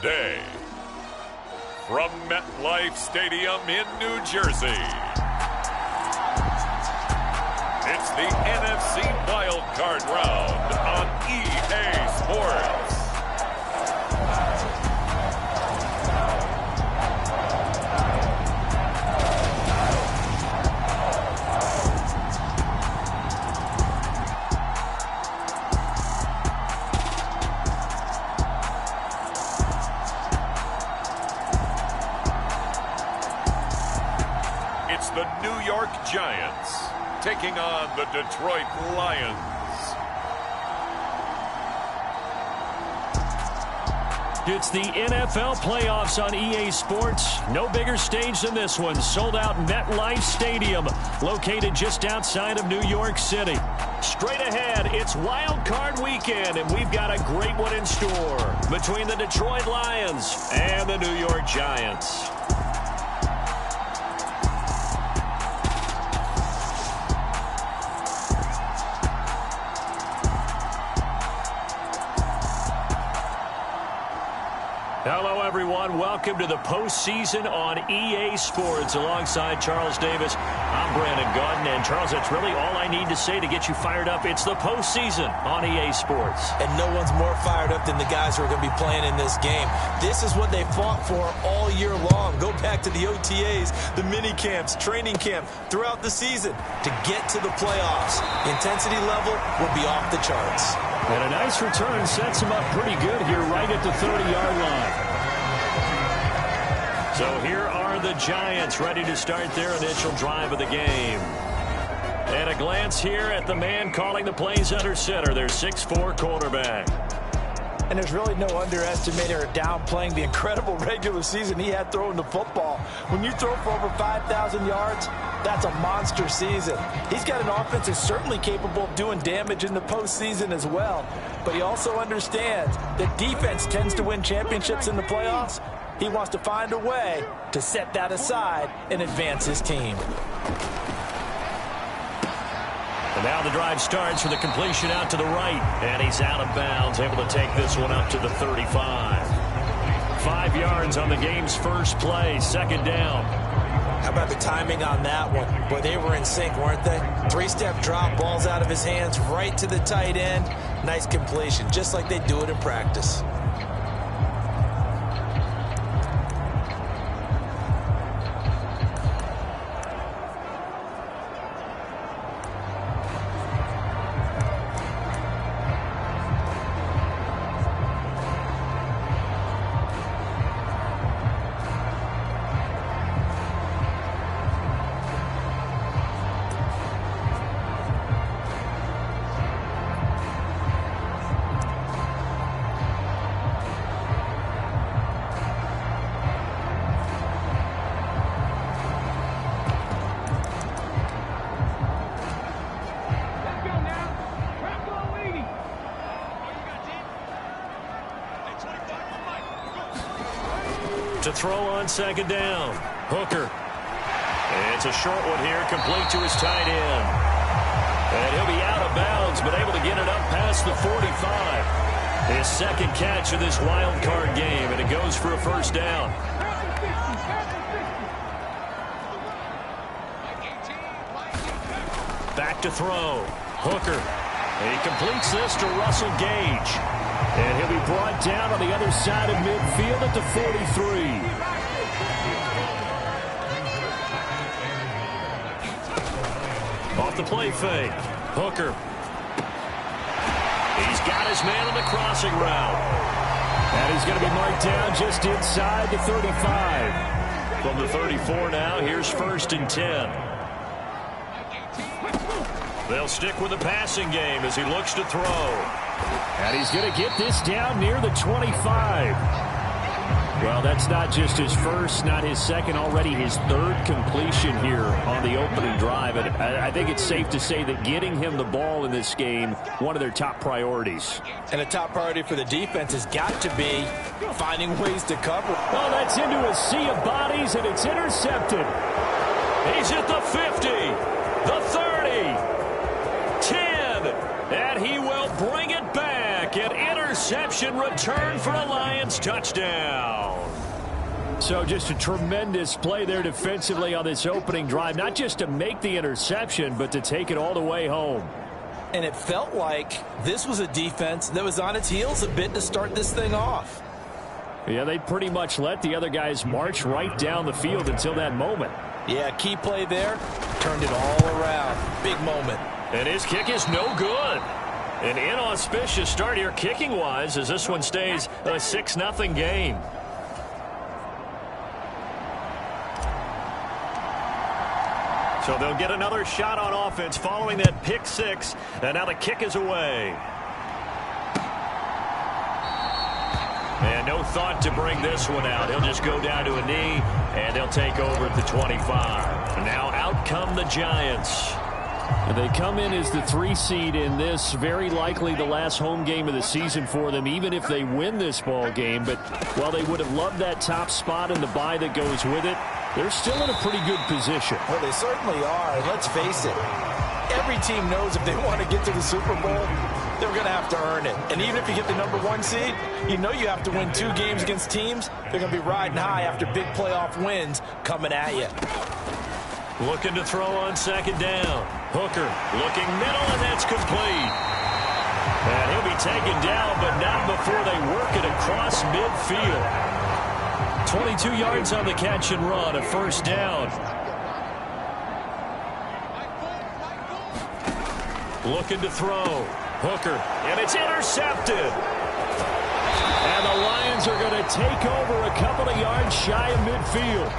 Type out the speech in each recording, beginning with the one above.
today, from MetLife Stadium in New Jersey, it's the NFC Wild Card Round on EA Sports. It's the New York Giants taking on the Detroit Lions. It's the NFL playoffs on EA Sports. No bigger stage than this one. Sold out MetLife Stadium, located just outside of New York City. Straight ahead, it's Wild Card Weekend, and we've got a great one in store between the Detroit Lions and the New York Giants. Hello, everyone. Welcome to the postseason on EA Sports. Alongside Charles Davis, I'm Brandon Gaudin. And, Charles, that's really all I need to say to get you fired up. It's the postseason on EA Sports. And no one's more fired up than the guys who are going to be playing in this game. This is what they fought for all year long. Go back to the OTAs, the mini camps, training camp, throughout the season to get to the playoffs. The intensity level will be off the charts. And a nice return sets him up pretty good here right at the 30-yard line. So here are the Giants ready to start their initial drive of the game. And a glance here at the man calling the plays under center, their 6'4" quarterback. And there's really no underestimating or downplaying the incredible regular season he had throwing the football. When you throw for over 5,000 yards, that's a monster season. He's got an offense that's certainly capable of doing damage in the postseason as well. But he also understands that defense tends to win championships in the playoffs. He wants to find a way to set that aside and advance his team. And now the drive starts with a completion out to the right. And he's out of bounds, able to take this one up to the 35. 5 yards on the game's first play, second down. How about the timing on that one? Boy, they were in sync, weren't they? 3-step drop, balls out of his hands, right to the tight end. Nice completion, just like they do it in practice. To throw on second down. Hooker. It's a short one here, complete to his tight end. And he'll be out of bounds, but able to get it up past the 45. His second catch of this wild card game, and it goes for a first down. Back to throw. Hooker. He completes this to Russell Gage. And he'll be brought down on the other side of midfield at the 43. Off the play fake. Hooker. He's got his man on the crossing route. And he's going to be marked down just inside the 35. From the 34 now, here's 1st and 10. They'll stick with the passing game as he looks to throw. And he's going to get this down near the 25. Well, that's not just his first, not his second, already his third completion here on the opening drive. And I think it's safe to say that getting him the ball in this game, one of their top priorities. And a top priority for the defense has got to be finding ways to cover. Well, that's into a sea of bodies, and it's intercepted. He's at the 50, the 30, 10, and he will bring it back. pocket. Interception, return for a Lions touchdown. So just a tremendous play there defensively on this opening drive. Not just to make the interception, but to take it all the way home. And it felt like this was a defense that was on its heels a bit to start this thing off. Yeah, they pretty much let the other guys march right down the field until that moment. Yeah, key play there. Turned it all around. Big moment. And his kick is no good. An inauspicious start here kicking-wise as this one stays a 6-0 game. So they'll get another shot on offense following that pick six. And now the kick is away. And no thought to bring this one out. He'll just go down to a knee, and they'll take over at the 25. And now out come the Giants. And they come in as the 3 seed in this, very likely the last home game of the season for them, even if they win this ball game. But while they would have loved that top spot and the bye that goes with it, they're still in a pretty good position. Well, they certainly are. And let's face it, every team knows if they want to get to the Super Bowl, they're going to have to earn it. And even if you get the number 1 seed, you know you have to win 2 games against teams. They're going to be riding high after big playoff wins coming at you. Looking to throw on second down. Hooker looking middle, and that's complete. And he'll be taken down, but not before they work it across midfield. 22 yards on the catch and run, a first down. Looking to throw. Hooker, and it's intercepted. And the Lions are going to take over a couple of yards shy of midfield.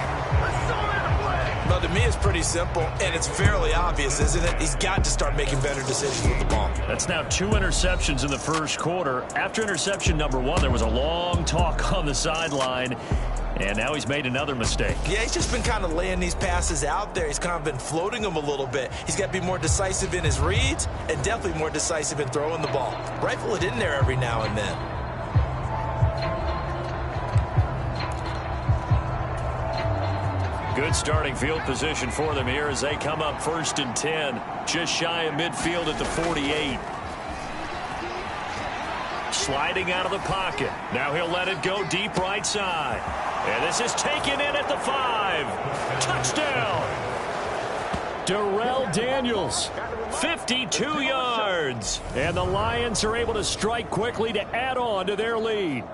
Well, to me, it's pretty simple, and it's fairly obvious, isn't it? He's got to start making better decisions with the ball. That's now 2 interceptions in the first quarter. After interception number 1, there was a long talk on the sideline, and now he's made another mistake. Yeah, he's just been kind of laying these passes out there. He's kind of been floating them a little bit. He's got to be more decisive in his reads and definitely more decisive in throwing the ball. Rifle it in there every now and then. Good starting field position for them here as they come up 1st and 10, just shy of midfield at the 48. Sliding out of the pocket. Now he'll let it go deep right side. And this is taken in at the 5. Touchdown! Darrell Daniels, 52 yards. And the Lions are able to strike quickly to add on to their lead.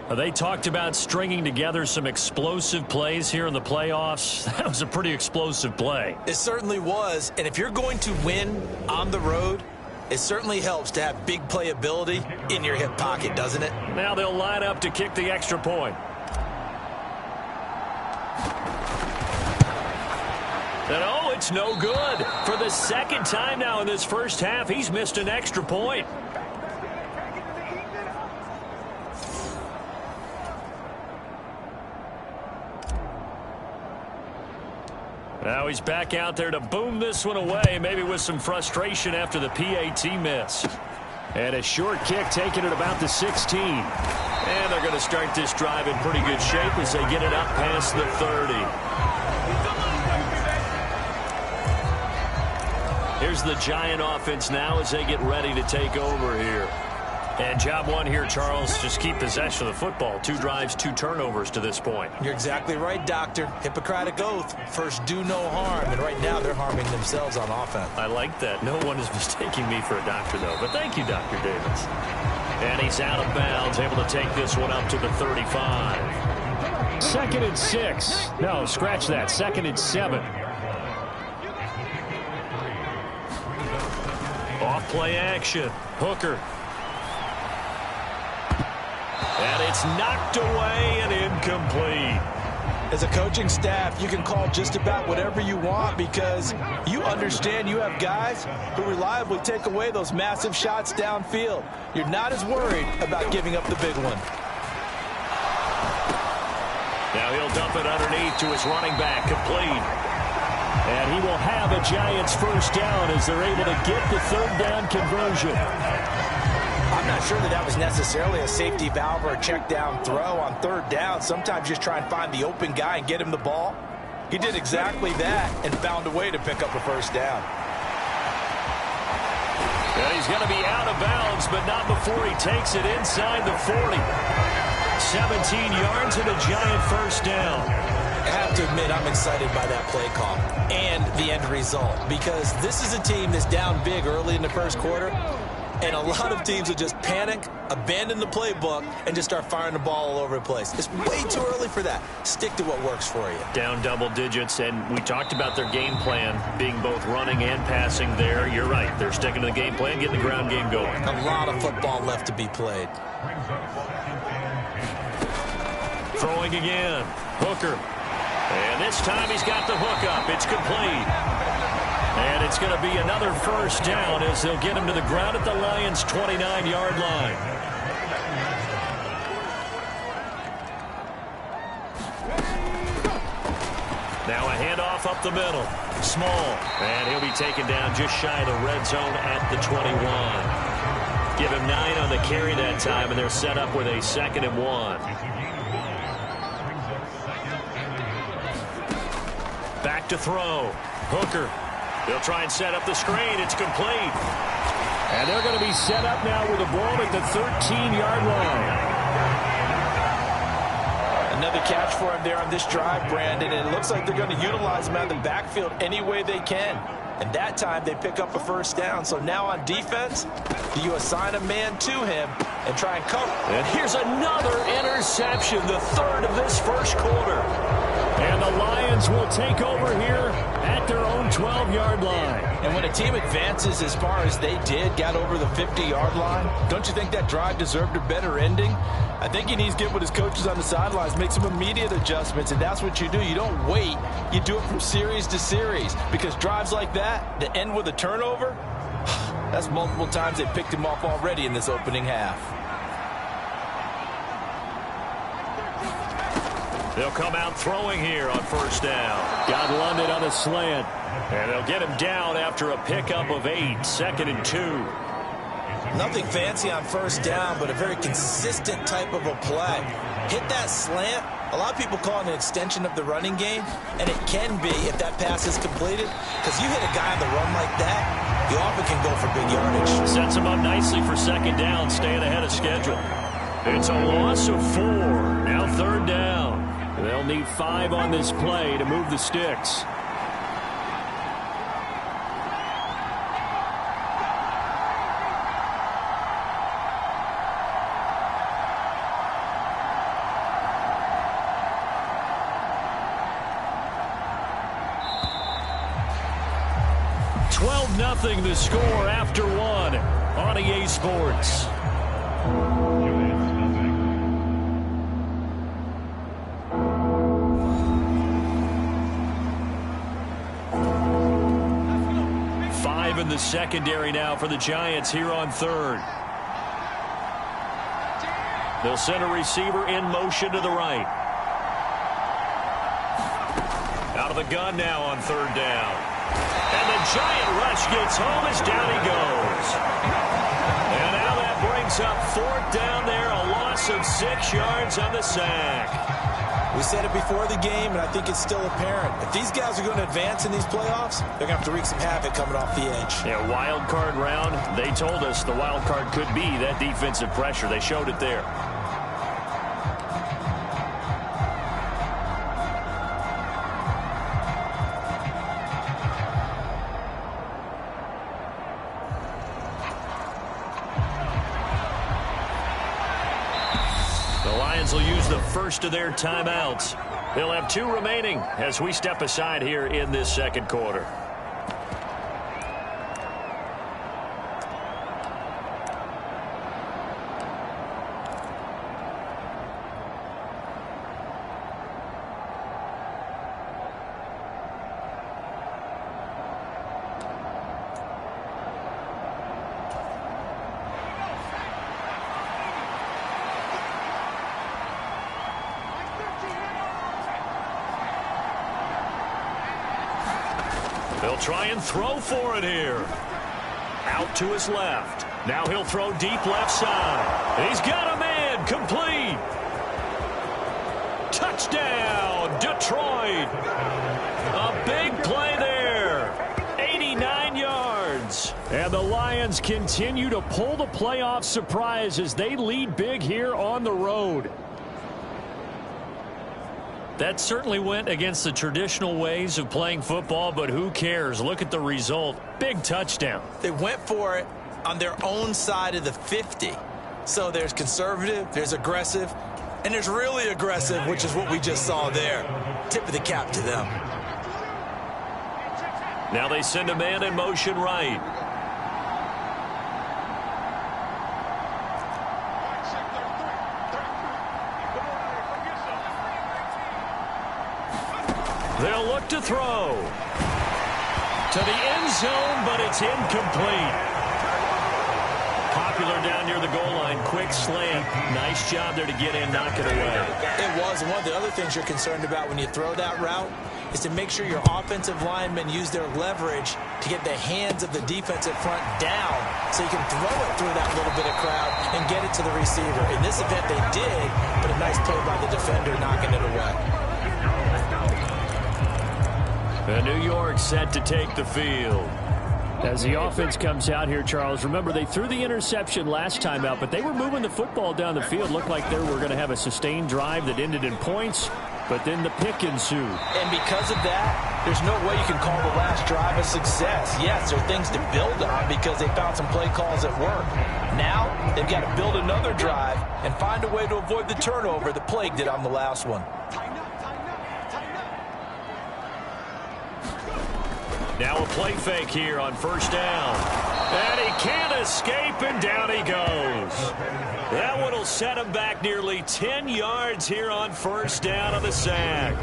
They talked about stringing together some explosive plays here in the playoffs. That was a pretty explosive play. It certainly was. And if you're going to win on the road, it certainly helps to have big playability in your hip pocket, doesn't it? Now they'll line up to kick the extra point. And oh, it's no good. For the second time now in this first half, he's missed an extra point. Now he's back out there to boom this one away, maybe with some frustration after the PAT miss. And a short kick taken at about the 16. And they're going to start this drive in pretty good shape as they get it up past the 30. Here's the Giant offense now as they get ready to take over here. And job 1 here, Charles, just keep possession of the football. 2 drives, 2 turnovers to this point. You're exactly right, Doctor. Hippocratic oath. First, do no harm. And right now, they're harming themselves on offense. I like that. No one is mistaking me for a doctor, though. But thank you, Dr. Davis. And he's out of bounds, able to take this one up to the 35. 2nd and 6. No, scratch that. 2nd and 7. Off play action. Hooker. And it's knocked away and incomplete. As a coaching staff, you can call just about whatever you want because you understand you have guys who reliably take away those massive shots downfield. You're not as worried about giving up the big one. Now he'll dump it underneath to his running back, complete. And he will have a Giants first down as they're able to get the 3rd down conversion. I'm not sure that was necessarily a safety valve or a check down throw on 3rd down. Sometimes just try and find the open guy and get him the ball. He did exactly that and found a way to pick up a first down. And he's going to be out of bounds, but not before he takes it inside the 40. 17 yards and a giant first down. I have to admit, I'm excited by that play call and the end result, because this is a team that's down big early in the first quarter, and a lot of teams will just panic, abandon the playbook, and just start firing the ball all over the place. It's way too early for that. Stick to what works for you. Down double digits, and we talked about their game plan being both running and passing there. You're right. They're sticking to the game plan, getting the ground game going. A lot of football left to be played. Throwing again. Hooker. And this time he's got the hook up. It's complete. And it's going to be another first down as they'll get him to the ground at the Lions' 29-yard line. Now a handoff up the middle. Small. And he'll be taken down just shy of the red zone at the 21. Give him 9 on the carry that time, and they're set up with a 2nd and 1. Back to throw. Hooker. They'll try and set up the screen. It's complete. And they're going to be set up now with a ball at the 13-yard line. Another catch for him there on this drive, Brandon, and it looks like they're going to utilize him out of the backfield any way they can. And that time they pick up a first down. So now on defense, you assign a man to him and try and cover. And here's another interception, the 3rd of this first quarter. And the Lions will take over here at their own 12-yard line. And when a team advances as far as they did, got over the 50-yard line, don't you think that drive deserved a better ending? I think he needs to get with his coaches on the sidelines, make some immediate adjustments, and that's what you do. You don't wait. You do it from series to series, because drives like that end with a turnover, that's multiple times they picked him off already in this opening half. They'll come out throwing here on first down. Got London on a slant. And they'll get him down after a pickup of 8. 2nd and 2. Nothing fancy on first down, but a very consistent type of a play. Hit that slant. A lot of people call it an extension of the running game, and it can be if that pass is completed, because you hit a guy on the run like that, you often can go for big yardage. Sets him up nicely for 2nd down, staying ahead of schedule. It's a loss of 4. Now 3rd down. They'll need 5 on this play to move the sticks. Nothing the score after 1 on EA Sports. In the secondary now for the Giants here on 3rd. They'll send a receiver in motion to the right. Out of the gun now on 3rd down. And the giant rush gets home as down he goes. And now that brings up 4th down there, a loss of 6 yards on the sack. We said it before the game, and I think it's still apparent. If these guys are going to advance in these playoffs, they're going to have to wreak some havoc coming off the edge. Yeah, wild card round. They told us the wild card could be that defensive pressure. They showed it there. Will use the first of their timeouts. They'll have 2 remaining as we step aside here in this 2nd quarter. They'll try and throw for it here. Out to his left. Now he'll throw deep left side. He's got a man. Complete. Touchdown, Detroit. A big play there. 89 yards. And the Lions Lions continue to pull the playoff surprise as they lead big here on the road. That certainly went against the traditional ways of playing football, but who cares? Look at the result. Big touchdown. They went for it on their own side of the 50. So there's conservative, there's aggressive, and there's really aggressive, which is what we just saw there. Tip of the cap to them. Now they send a man in motion right. They'll look to throw. To the end zone, but it's incomplete. Popular down near the goal line. Quick slant. Nice job there to get in, knock it away. It was. And one of the other things you're concerned about when you throw that route is to make sure your offensive linemen use their leverage to get the hands of the defensive front down so you can throw it through that little bit of crowd and get it to the receiver. In this event, they did, but a nice play by the defender knocking it away. And New York set to take the field. As the offense comes out here, Charles, remember they threw the interception last time out, but they were moving the football down the field. Looked like they were going to have a sustained drive that ended in points, but then the pick ensued. And because of that, there's no way you can call the last drive a success. Yes, there are things to build on because they found some play calls at work. Now, they've got to build another drive and find a way to avoid the turnover that plagued it on the last one. Now a play fake here on first down. And he can't escape, and down he goes. That one will set him back nearly 10 yards here on first down on the sack.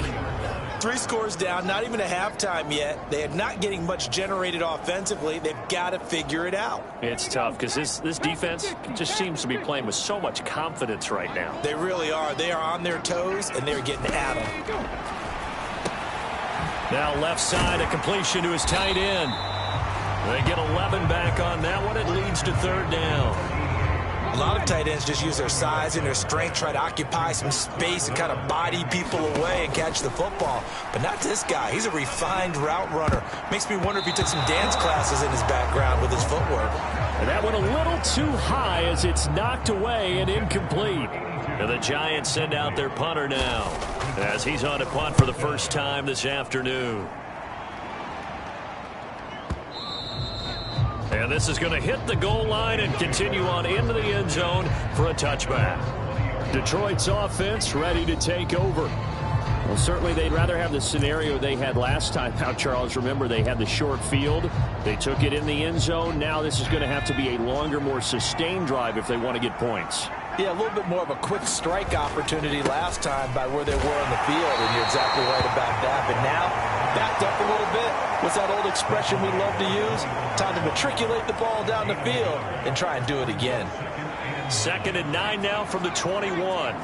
3 scores down, not even a halftime yet. They are not getting much generated offensively. They've got to figure it out. It's tough because this defense just seems to be playing with so much confidence right now. They really are. They are on their toes, and they're getting at them. Now left side, a completion to his tight end. They get 11 back on that one. It leads to third down. A lot of tight ends just use their size and their strength, try to occupy some space and kind of body people away and catch the football. But not this guy. He's a refined route runner. Makes me wonder if he took some dance classes in his background with his footwork. And that one a little too high as it's knocked away and incomplete. And the Giants send out their punter now as he's on a punt for the first time this afternoon. And this is going to hit the goal line and continue on into the end zone for a touchback. Detroit's offense ready to take over. Well, certainly they'd rather have the scenario they had last time out, Charles. Remember, they had the short field. They took it in the end zone. Now this is going to have to be a longer, more sustained drive if they want to get points. Yeah, a little bit more of a quick strike opportunity last time by where they were on the field, and you're exactly right about that. But now, backed up a little bit. What's that old expression we love to use? Time to matriculate the ball down the field and try and do it again. 2nd and 9 now from the 21.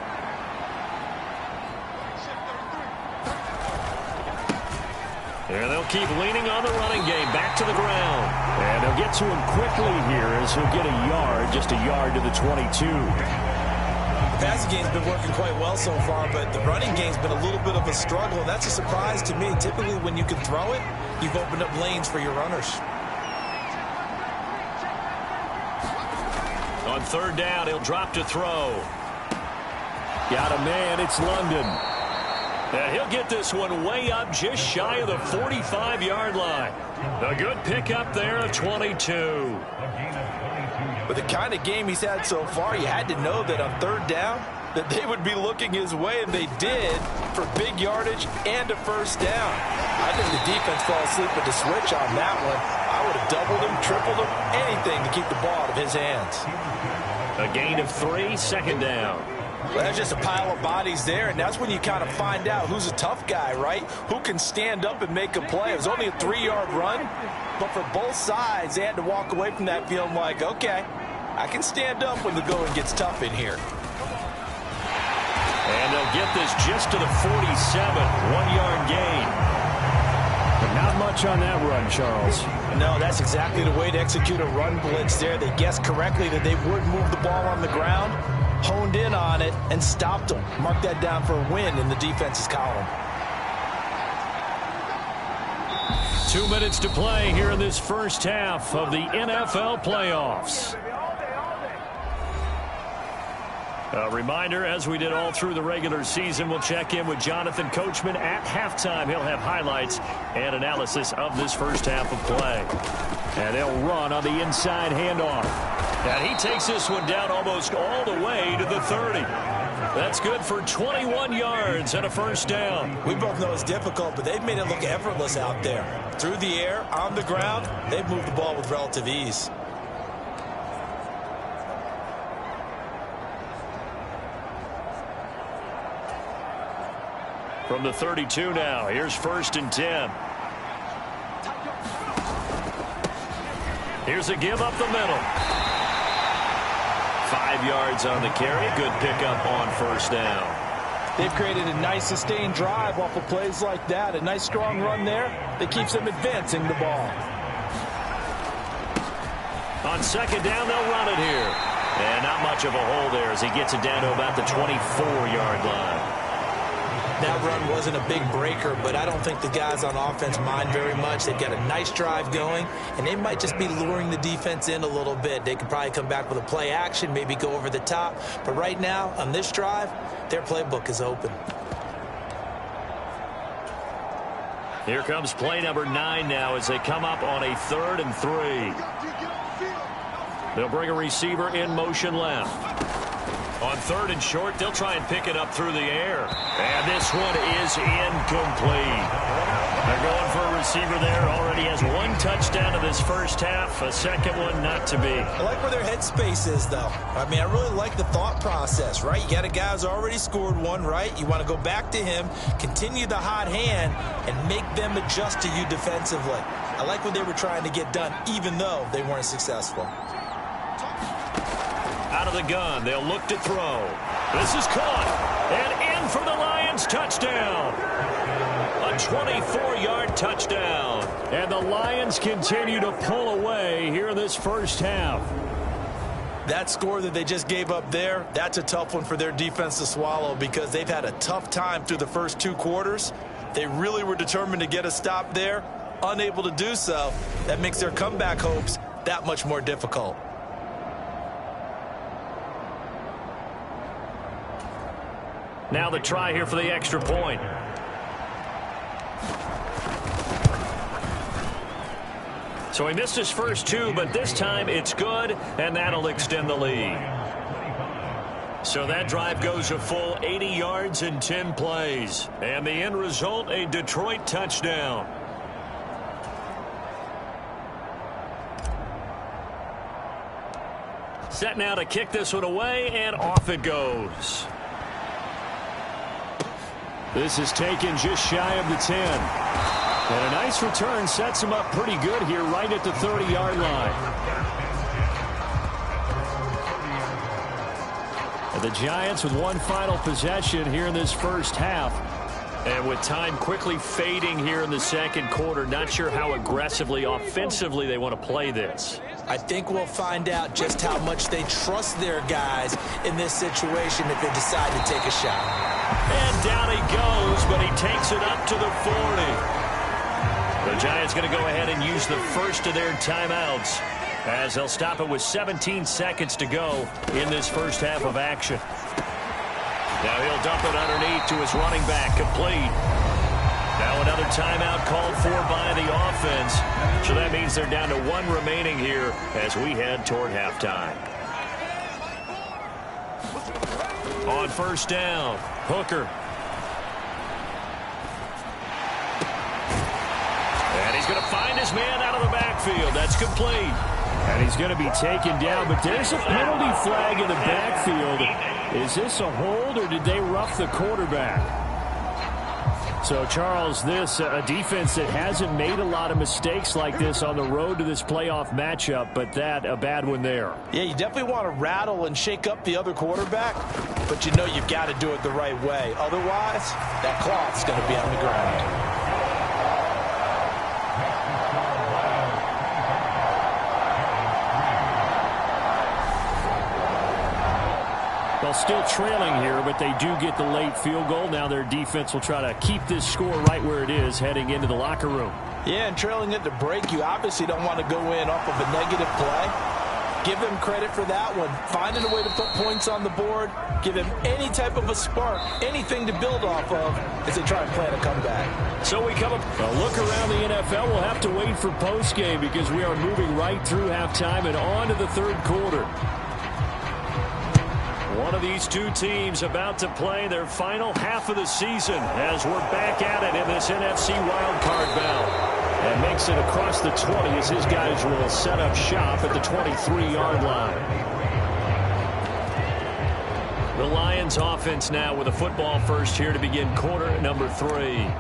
And they'll keep leaning on the running game. Back to the ground. And they'll get to him quickly here as he'll get a yard, just a yard to the 22. The passing game's been working quite well so far, but the running game's been a little bit of a struggle, and that's a surprise to me. Typically, when you can throw it, you've opened up lanes for your runners. On 3rd down, he'll drop to throw. Got a man, it's London. And he'll get this one way up just shy of the 45-yard line. A good pickup there of 22. With the kind of game he's had so far, you had to know that on 3rd down that they would be looking his way, and they did for big yardage and a first down. I think the defense fell asleep with the switch on that one. I would have doubled him, tripled him, anything to keep the ball out of his hands. A gain of 3, 2nd down. Well, there's just a pile of bodies there, and that's when you kind of find out who's a tough guy, right? Who can stand up and make a play. It was only a 3-yard run, but for both sides, they had to walk away from that feeling like, okay, I can stand up when the going gets tough in here. And they'll get this just to the 47, 1-yard gain. But not much on that run, Charles. No, that's exactly the way to execute a run blitz there. They guessed correctly that they would move the ball on the ground, honed in on it, and stopped them. Mark that down for a win in the defense's column. 2 2 minutes to play here in this first half of the NFL playoffs. A reminder, as we did all through the regular season, we'll check in with Jonathan Coachman at halftime. He'll have highlights and analysis of this first half of play. And they'll run on the inside handoff. And he takes this one down almost all the way to the 30. That's good for 21 yards and a first down. We both know it's difficult, but they've made it look effortless out there. Through the air, on the ground, they've moved the ball with relative ease. From the 32 now, here's 1st and 10. Here's a give up the middle. 5 yards on the carry. Good pickup on first down. They've created a nice sustained drive off of plays like that. A nice strong run there that keeps them advancing the ball. On 2nd down, they'll run it here. And not much of a hole there as he gets it down to about the 24-yard line. That run wasn't a big breaker, but I don't think the guys on offense mind very much. They've got a nice drive going, and they might just be luring the defense in a little bit. They could probably come back with a play action, maybe go over the top. But right now, on this drive, their playbook is open. Here comes play number 9 now as they come up on a 3rd and 3. They'll bring a receiver in motion left. On 3rd and short, they'll try and pick it up through the air. And this one is incomplete. They're going for a receiver there. Already has 1 touchdown in this first half. A second one not to be. I like where their headspace is, though. I mean, I really like the thought process, right? You got a guy who's already scored one, right? You want to go back to him, continue the hot hand, and make them adjust to you defensively. I like what they were trying to get done, even though they weren't successful. Out of the gun, they'll look to throw. This is caught, and in for the Lions touchdown. A 24-yard touchdown. And the Lions continue to pull away here in this first half. That score that they just gave up there, that's a tough one for their defense to swallow because they've had a tough time through the first 2 quarters. They really were determined to get a stop there, unable to do so. That makes their comeback hopes that much more difficult. Now the try here for the extra point. So he missed his first 2, but this time it's good, and that'll extend the lead. So that drive goes a full 80 yards in 10 plays. And the end result, a Detroit touchdown. Set now to kick this one away, and off it goes. This is taken just shy of the 10. And a nice return sets him up pretty good here right at the 30-yard line. And the Giants with 1 final possession here in this first half. And with time quickly fading here in the second quarter, not sure how aggressively, offensively they want to play this. I think we'll find out just how much they trust their guys in this situation if they decide to take a shot. And down he goes, but he takes it up to the 40. The Giants going to go ahead and use the first of their timeouts as they'll stop it with 17 seconds to go in this first half of action. Now he'll dump it underneath to his running back, complete. Now another timeout called for by the offense. So that means they're down to 1 remaining here as we head toward halftime. On first down, Hooker. And he's going to find his man out of the backfield. That's complete. And he's going to be taken down, but there's a penalty flag in the backfield. Is this a hold, or did they rough the quarterback? So, Charles, this a defense that hasn't made a lot of mistakes like this on the road to this playoff matchup, but that a bad one there. Yeah, you definitely want to rattle and shake up the other quarterback, but you know you've got to do it the right way. Otherwise, that cloth's going to be on the ground. Well, still trailing here, but they do get the late field goal. Now their defense will try to keep this score right where it is heading into the locker room. Yeah, and trailing at the break, you obviously don't want to go in off of a negative play. Give them credit for that one. Finding a way to put points on the board. Give them any type of a spark, anything to build off of as they try and plan a comeback. So we come up a look around the NFL. We'll have to wait for postgame because we are moving right through halftime and on to the third quarter. One of these two teams about to play their final half of the season as we're back at it in this NFC wildcard bout. And makes it across the 20 as his guys will set up shop at the 23-yard line. The Lions offense now with a football first here to begin quarter number 3.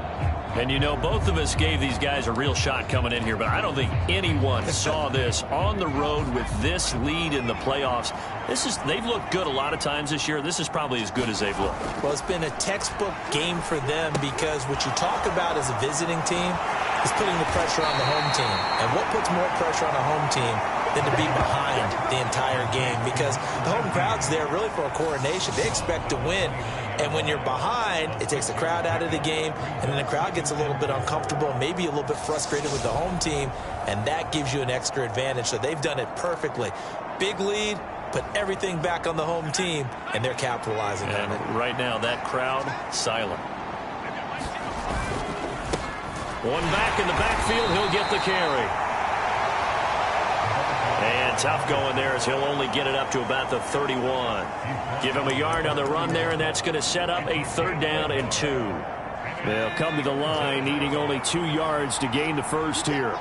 And you know, both of us gave these guys a real shot coming in here, but I don't think anyone saw this on the road with this lead in the playoffs. They've looked good a lot of times this year. This is probably as good as they've looked. Well, it's been a textbook game for them because what you talk about as a visiting team is putting the pressure on the home team. And what puts more pressure on a home team than to be behind the entire game? Because the home crowd's there really for a coronation. They expect to win. And when you're behind, it takes the crowd out of the game, and then the crowd gets a little bit uncomfortable, maybe a little bit frustrated with the home team, and that gives you an extra advantage. So they've done it perfectly. Big lead, put everything back on the home team, and they're capitalizing on it. Right now, that crowd, silent. One back in the backfield, he'll get the carry. And tough going there as he'll only get it up to about the 31. Give him a yard on the run there, and that's going to set up a 3rd down and 2. They'll come to the line needing only 2 yards to gain the first here.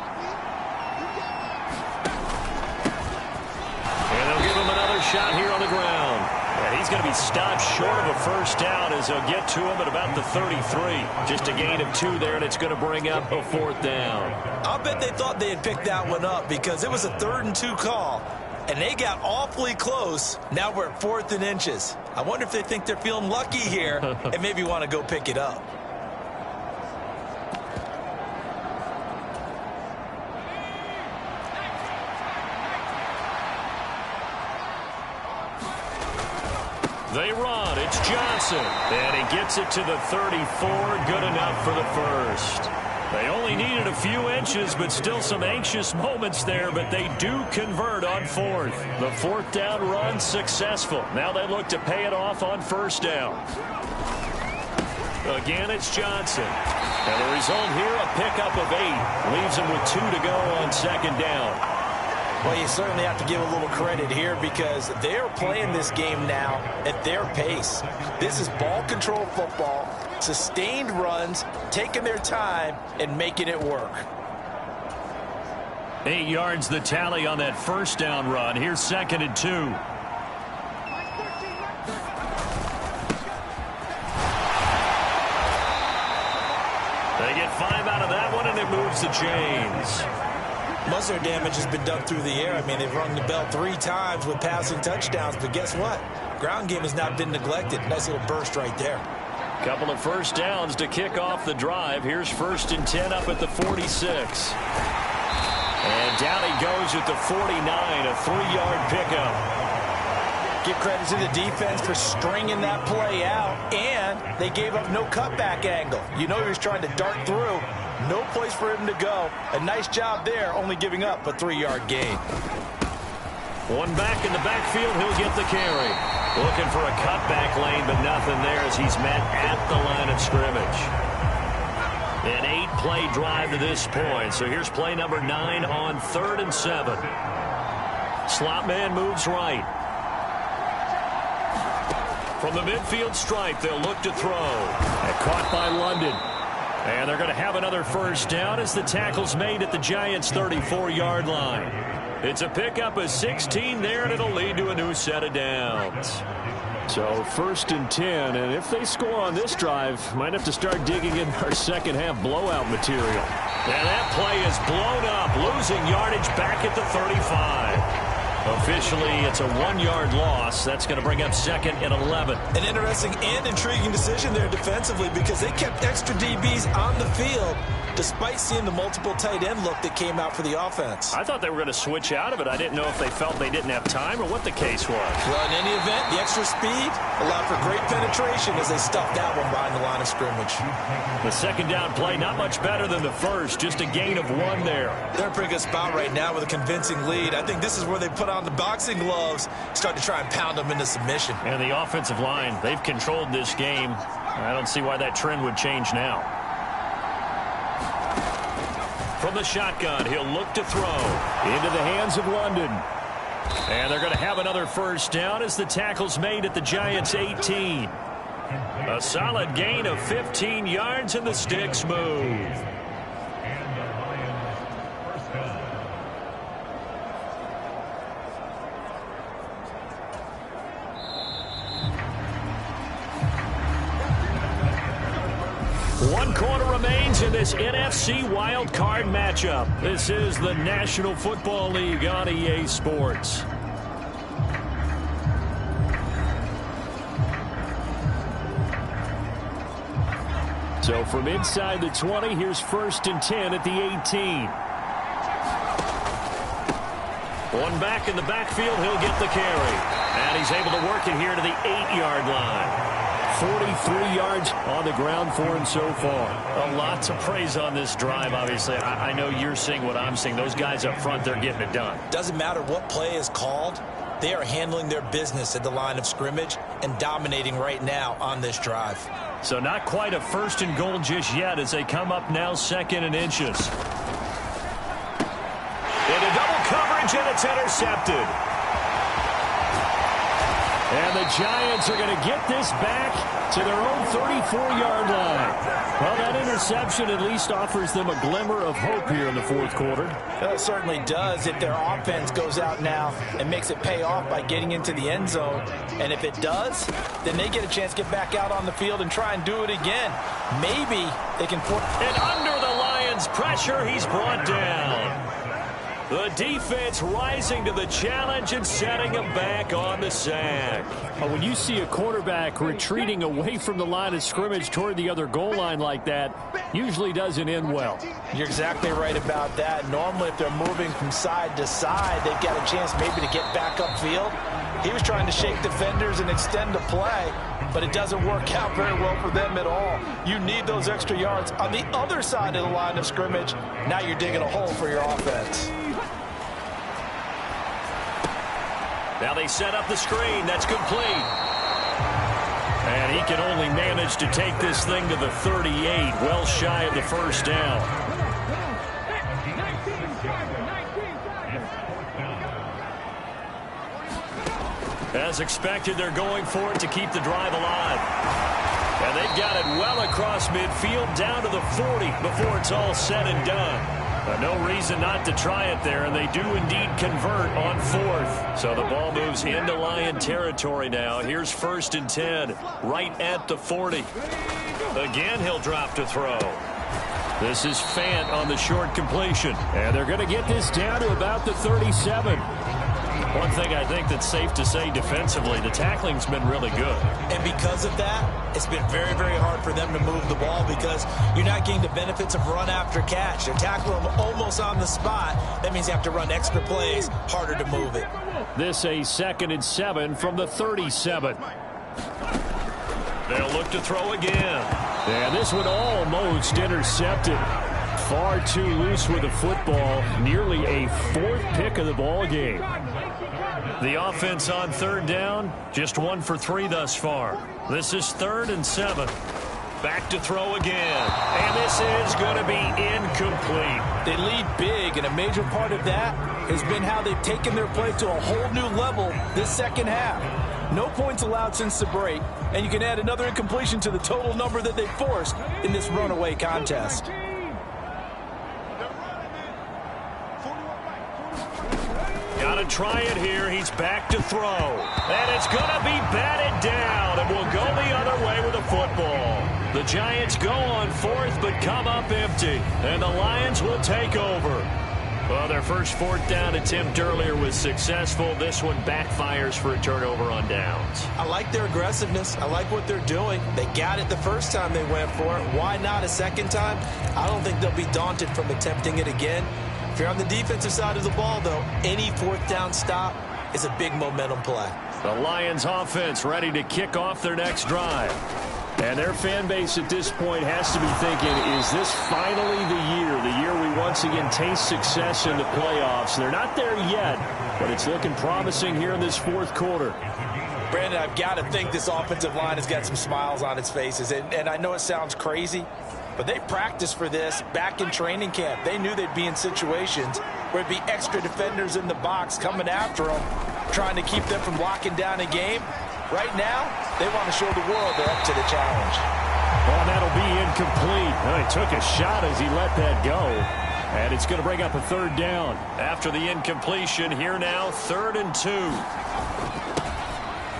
And they'll give him another shot here on the ground. And he's going to be stopped short of a first down as they'll get to him at about the 33. Just a gain of 2 there, and it's going to bring up a 4th down. I'll bet they thought they had picked that one up because it was a 3rd and 2 call, and they got awfully close. Now we're at 4th and inches. I wonder if they think they're feeling lucky here and maybe want to go pick it up. They run. It's Johnson. And he gets it to the 34. Good enough for the first. They only needed a few inches, but still some anxious moments there. But they do convert on 4th. The 4th down run successful. Now they look to pay it off on 1st down. Again, it's Johnson. And the result here, a pickup of 8. Leaves him with 2 to go on 2nd down. Well, you certainly have to give a little credit here because they're playing this game now at their pace. This is ball control football, sustained runs, taking their time and making it work. 8 yards the tally on that 1st down run. Here's 2nd and 2. They get 5 out of that one, and it moves the chains. Most of their damage has been done through the air. I mean, they've rung the bell 3 times with passing touchdowns, but guess what? Ground game has not been neglected. Nice little burst right there. Couple of 1st downs to kick off the drive. Here's 1st and 10 up at the 46. And down he goes at the 49, a 3-yard pickup. Give credit to the defense for stringing that play out, and they gave up no cutback angle. You know he was trying to dart through. No place for him to go. A nice job there, only giving up a 3-yard gain. One back in the backfield, he'll get the carry. Looking for a cutback lane, but nothing there as he's met at the line of scrimmage. An 8-play drive to this point. So here's play number 9 on 3rd and 7. Slot man moves right. From the midfield stripe, they'll look to throw. And caught by London. And they're going to have another 1st down as the tackle's made at the Giants' 34-yard line. It's a pickup of 16 there, and it'll lead to a new set of downs. So 1st and 10, and if they score on this drive, might have to start digging in our second-half blowout material. And that play is blown up, losing yardage back at the 35. Officially, it's a 1-yard loss. That's going to bring up 2nd and 11. An interesting and intriguing decision there defensively because they kept extra DBs on the field despite seeing the multiple tight end look that came out for the offense. I thought they were going to switch out of it. I didn't know if they felt they didn't have time or what the case was. Well, in any event, the extra speed allowed for great penetration as they stuffed that one behind the line of scrimmage. The second down play, not much better than the first, just a gain of 1 there. They're in a pretty good spot right now with a convincing lead. I think this is where they put on the boxing gloves, start to try and pound them into submission. And the offensive line, they've controlled this game. I don't see why that trend would change now. From the shotgun, he'll look to throw into the hands of London. And they're going to have another first down as the tackle's made at the Giants' 18. A solid gain of 15 yards and the sticks move. One quarter remains in this NFC wild card matchup. This is the National Football League on EA Sports. So from inside the 20, here's 1st and 10 at the 18. One back in the backfield, he'll get the carry. And he's able to work it here to the 8-yard line. 43 yards on the ground for him so far. A lot to praise on this drive, obviously. I know you're seeing what I'm seeing. Those guys up front, they're getting it done. Doesn't matter what play is called. They are handling their business at the line of scrimmage and dominating right now on this drive. So not quite a 1st and goal just yet as they come up now 2nd and inches. Into double coverage, and it's intercepted. And the Giants are going to get this back to their own 34-yard line. Well, that interception at least offers them a glimmer of hope here in the 4th quarter. It certainly does if their offense goes out now and makes it pay off by getting into the end zone. And if it does, then they get a chance to get back out on the field and try and do it again. Maybe they can put... And under the Lions' pressure, he's brought down. The defense rising to the challenge and setting him back on the sack. But when you see a quarterback retreating away from the line of scrimmage toward the other goal line like that, usually doesn't end well. You're exactly right about that. Normally, if they're moving from side to side, they've got a chance maybe to get back upfield. He was trying to shake defenders and extend the play, but it doesn't work out very well for them at all. You need those extra yards on the other side of the line of scrimmage. Now you're digging a hole for your offense. Now they set up the screen. That's complete. And he can only manage to take this thing to the 38, well shy of the first down. As expected, they're going for it to keep the drive alive. And they've got it well across midfield down to the 40 before it's all said and done. No reason not to try it there, and they do indeed convert on 4th. So the ball moves into Lion territory now. Here's 1st and 10, right at the 40. Again, he'll drop to throw. This is Fant on the short completion. And they're going to get this down to about the 37. One thing I think that's safe to say defensively, the tackling's been really good. And because of that, it's been very, very hard for them to move the ball because you're not getting the benefits of run after catch. They're tackling them almost on the spot. That means you have to run extra plays, harder to move it. This a 2nd and 7 from the 37. They'll look to throw again. And this one almost intercepted. Far too loose with the football. Nearly a 4th pick of the ball game. The offense on 3rd down, just 1 for 3 thus far. This is 3rd and 7. Back to throw again. And this is going to be incomplete. They lead big, and a major part of that has been how they've taken their play to a whole new level this second half. No points allowed since the break, and you can add another incompletion to the total number that they forced in this runaway contest. Got to try it here. He's back to throw. And it's going to be batted down, and will go the other way with the football. The Giants go on 4th, but come up empty. And the Lions will take over. Well, their first fourth down attempt earlier was successful. This one backfires for a turnover on downs. I like their aggressiveness. I like what they're doing. They got it the first time they went for it. Why not a second time? I don't think they'll be daunted from attempting it again. If you're on the defensive side of the ball, though, any fourth down stop is a big momentum play. The Lions offense ready to kick off their next drive. And their fan base at this point has to be thinking, is this finally the year we once again taste success in the playoffs? They're not there yet, but it's looking promising here in this fourth quarter. Brandon, I've got to think this offensive line has got some smiles on its faces. And I know it sounds crazy, but they practiced for this back in training camp. They knew they'd be in situations where it'd be extra defenders in the box coming after them, trying to keep them from locking down a game. Right now, they want to show the world they're up to the challenge. Well, that'll be incomplete. Well, he took a shot as he let that go. And it's going to bring up a third down. After the incompletion, here now, 3rd and 2.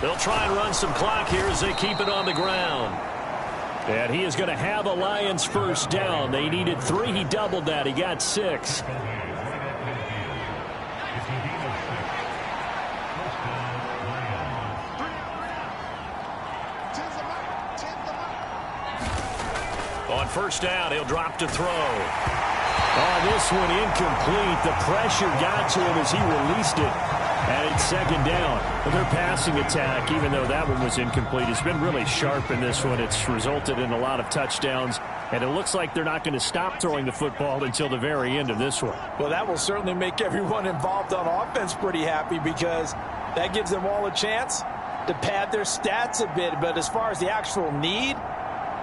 They'll try and run some clock here as they keep it on the ground. And he is going to have a Lions first down. They needed 3. He doubled that. He got 6. On first down, he'll drop to throw. Oh, this one incomplete. The pressure got to him as he released it. And it's 2nd down. But their passing attack, even though that one was incomplete, has been really sharp in this one. It's resulted in a lot of touchdowns. And it looks like they're not going to stop throwing the football until the very end of this one. Well, that will certainly make everyone involved on offense pretty happy, because that gives them all a chance to pad their stats a bit. But as far as the actual need,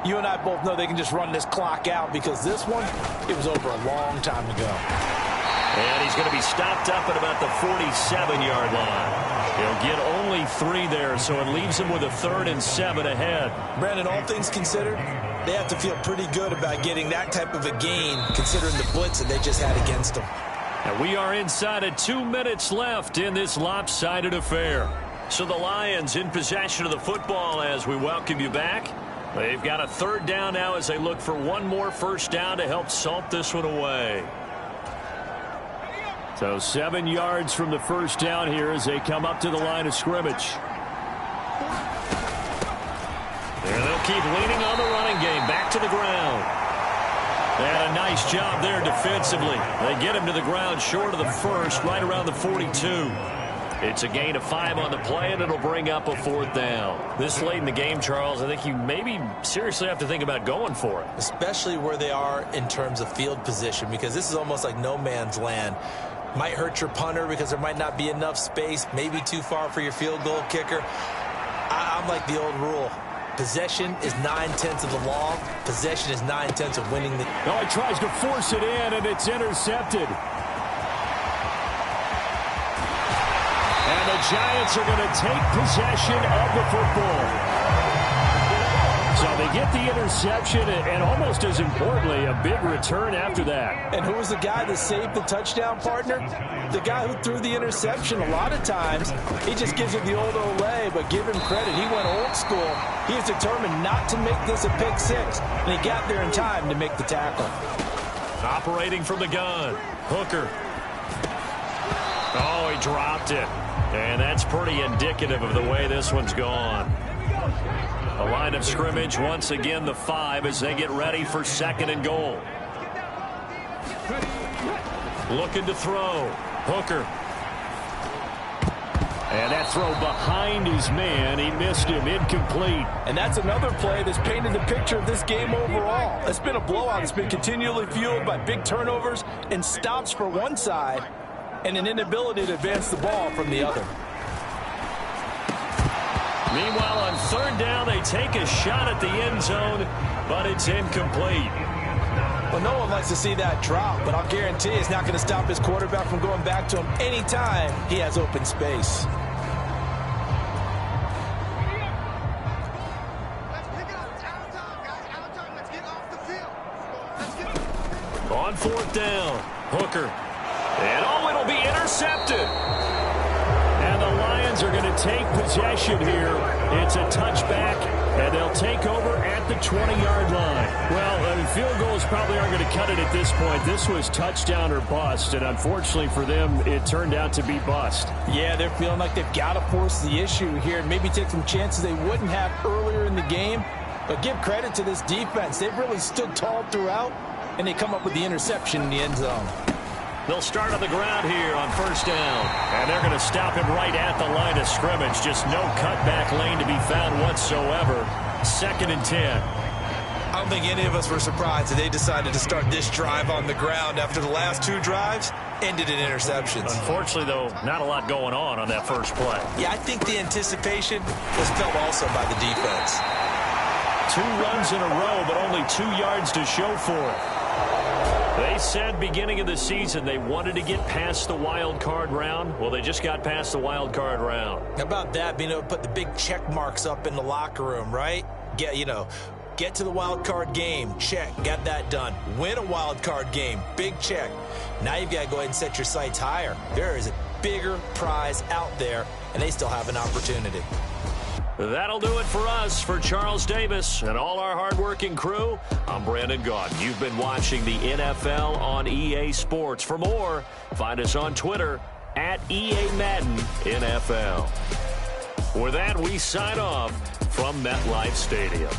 you and I both know they can just run this clock out, because this one, it was over a long time ago. And he's going to be stopped up at about the 47-yard line. He'll get only 3 there, so it leaves him with a 3rd and 7 ahead. Brandon, all things considered, they have to feel pretty good about getting that type of a gain, considering the blitz that they just had against them. And we are inside of 2 minutes left in this lopsided affair. So the Lions in possession of the football as we welcome you back. They've got a 3rd down now as they look for one more first down to help salt this one away. So 7 yards from the first down here as they come up to the line of scrimmage. And they'll keep leaning on the running game. Back to the ground. And a nice job there defensively. They get him to the ground short of the first, right around the 42. It's a gain of 5 on the play, and it'll bring up a 4th down. This late in the game, Charles, I think you maybe seriously have to think about going for it. Especially where they are in terms of field position, because this is almost like no man's land. Might hurt your punter because there might not be enough space, maybe too far for your field goal kicker. I'm like the old rule. Possession is 9/10 of the law. Possession is 9/10 of winning the... No, he tries to force it in, and it's intercepted. And the Giants are going to take possession of the football. So they get the interception, and almost as importantly, a big return after that. And who was the guy that saved the touchdown, partner? The guy who threw the interception. A lot of times, he just gives it the old Olay, but give him credit. He went old school. He was determined not to make this a pick 6, and he got there in time to make the tackle. Operating from the gun, Hooker. Oh, he dropped it. And that's pretty indicative of the way this one's gone. The line of scrimmage, once again, the 5 as they get ready for 2nd and goal. Looking to throw. Hooker. And that throw behind his man. He missed him. Incomplete. And that's another play that's painted the picture of this game overall. It's been a blowout. It's been continually fueled by big turnovers and stops for one side and an inability to advance the ball from the other. Meanwhile, on 3rd down, they take a shot at the end zone, but it's incomplete. Well, no one likes to see that drop, but I'll guarantee it's not going to stop his quarterback from going back to him anytime he has open space. On 4th down, Hooker. And it'll be intercepted. And the Lions Lions are going to take possession here. It's a touchback, and they'll take over at the 20-yard line. Well, field goals probably aren't going to cut it at this point. This was touchdown or bust, and unfortunately for them, it turned out to be bust. Yeah, they're feeling like they've got to force the issue here and maybe take some chances they wouldn't have earlier in the game. But give credit to this defense. They've really stood tall throughout, and they come up with the interception in the end zone. They'll start on the ground here on first down. And they're going to stop him right at the line of scrimmage. Just no cutback lane to be found whatsoever. 2nd and 10. I don't think any of us were surprised that they decided to start this drive on the ground after the last 2 drives ended in interceptions. Unfortunately, though, not a lot going on that first play. Yeah, I think the anticipation was felt also by the defense. 2 runs in a row, but only 2 yards to show for it. They said beginning of the season they wanted to get past the wild card round. Well, they just got past the wild card round. How about that, being able to put the big check marks up in the locker room, right? Get to the wild card game, check, got that done. Win a wild card game, big check. Now you've got to go ahead and set your sights higher. There is a bigger prize out there, and they still have an opportunity. That'll do it for us. For Charles Davis and all our hardworking crew, I'm Brandon Gaudin. You've been watching the NFL on EA Sports. For more, find us on Twitter at EA Madden NFL. With that, we sign off from MetLife Stadium.